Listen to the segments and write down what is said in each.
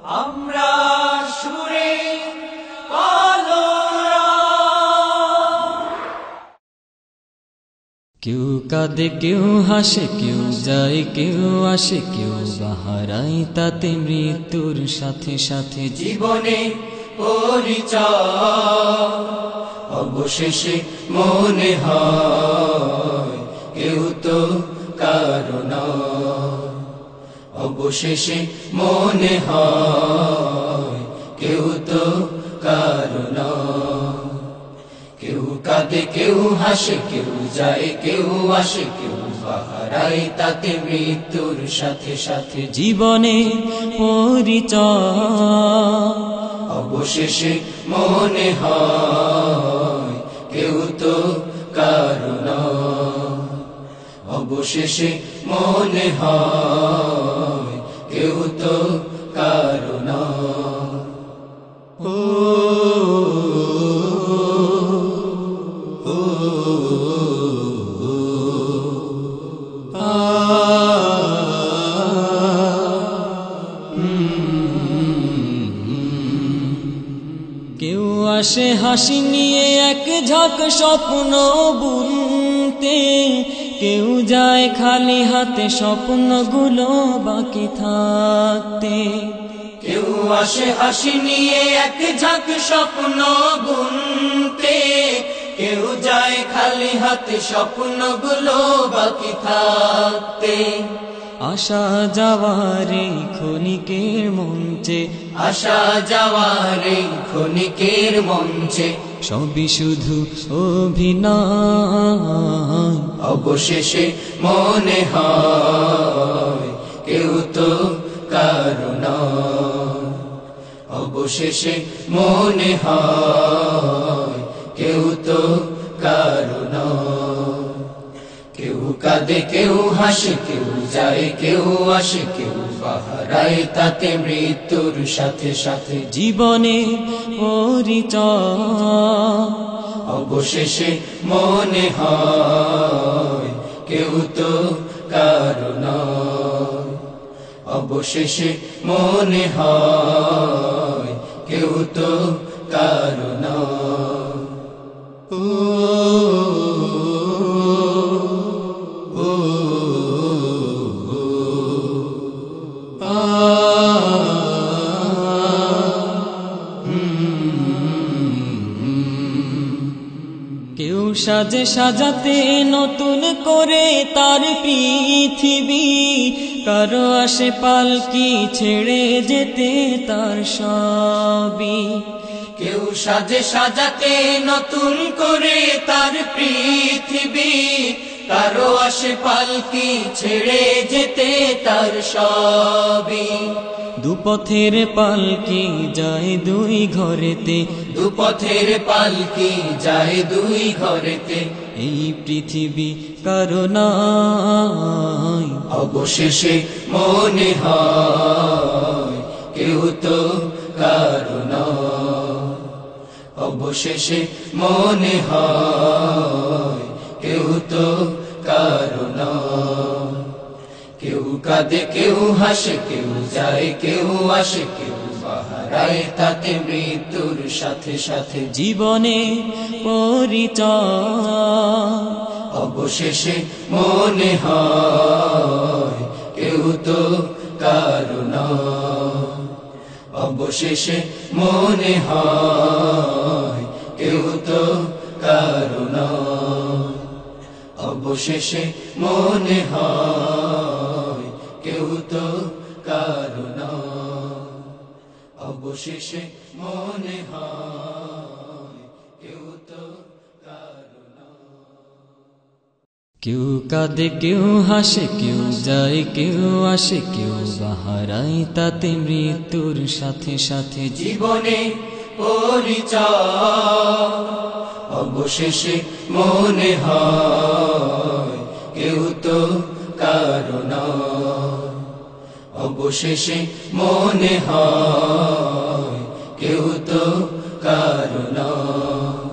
আমরা সুরে কলরা। কেউ কাঁদে কেউ হাসে কেউ যায় কেউ আসে কেউ বাহারায় তাতে মৃত্যুর সাথে সাথে জীবনে পরিচয় অবশেষে মনে হয় কেউ তো কারো নয়। অবশেষে মনে হয় কেউ তো কারো নয়। কেউ কাঁদে কেউ হাসে কেউ যায় কেউ আসে কেউ বাহারায় তাতে মৃত্যুর সাথে সাথে জীবনে পরিচয় অবশেষে মনে হয় কেউ তো কারো নয়। অবশেষে মনে হয় কেউ তো কারো নয়। ও কেউ আসে হাসি নিয়ে এক ঝাঁক স্বপ্ন বুনতে, কেউ যায় খালি হাতে স্বপ্নগুলো বাকি থাকতে। কেউ আসে হাসি নিয়ে এক ঝাঁক স্বপ্ন বুনতে, কেউ যায় খালি হাতে স্বপ্নগুলো বাকি থাকতে। আসা যাওয়ার এই ক্ষণিকের মঞ্চে, আসা যাওয়ার এই ক্ষণিকের মঞ্চে সবই শুধু অভিনয়। অবশেষে মনে হয় কেউ তো কারো নয়। অবশেষে মনে হয় কেউ তো কারো নয়। কেউ কাঁদে কেউ হাসে কেউ যায় কেউ আসে কেউ বাহারায় তাতে মৃত্যুর সাথে সাথে জীবনে পরিচয় অবশেষে মনে হয় কেউ তো কারো নয়। অবশেষে মনে হয় কেউ তো কারো নয়। ও কেউ সাজে সাজাতে নতুন করে তার পৃথিবী, কারো আসে পালকি ছেড়ে যেতে তার সবই। কেউ সাজে সাজাতে নতুন করে তার পৃথিবী, কারো আসে পালকি ছেড়ে যেতে তার সবই। দুপথের পালকি যায় দুই ঘরেতে, দুপথের পালকি যায় দুই ঘরেতে। এই পৃথিবী কারো নয়। অবশেষে মনে হয় কেউ তো কারো নয়। অবশেষে মনে হয় কেউ তো কারো নয়। কেউ কাঁদে কেউ হাসে কেউ যায় কেউ আসে কেউ বাহারায় তাতে মৃত্যুর সাথে সাথে জীবনে পরিচয় অবশেষে মনে হয় কেউ তো কারো নয়। অবশেষে মনে হয় কেউ তো কারো নয়। অবশেষে মনে হয় কেউ তো কারো নয়। অবশেষে মনে হয় কেউ তো কারো নয়। কেউ কাঁদে কেউ হাসে কেউ যায় কেউ আসে কেউ বাহারায় তাতে মৃত্যুর সাথে সাথে জীবনে পরিচয় অবশেষে মনে হয় কেউ তো কারো নয়। অবশেষে মনে হয় কেউ তো কারো নয়।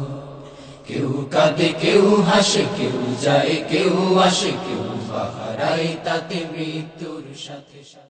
কেউ কাঁদে কেউ হাসে কেউ যায় কেউ আসে কেউ বাহারায় তাতে মৃত্যুর সাথে সাথে।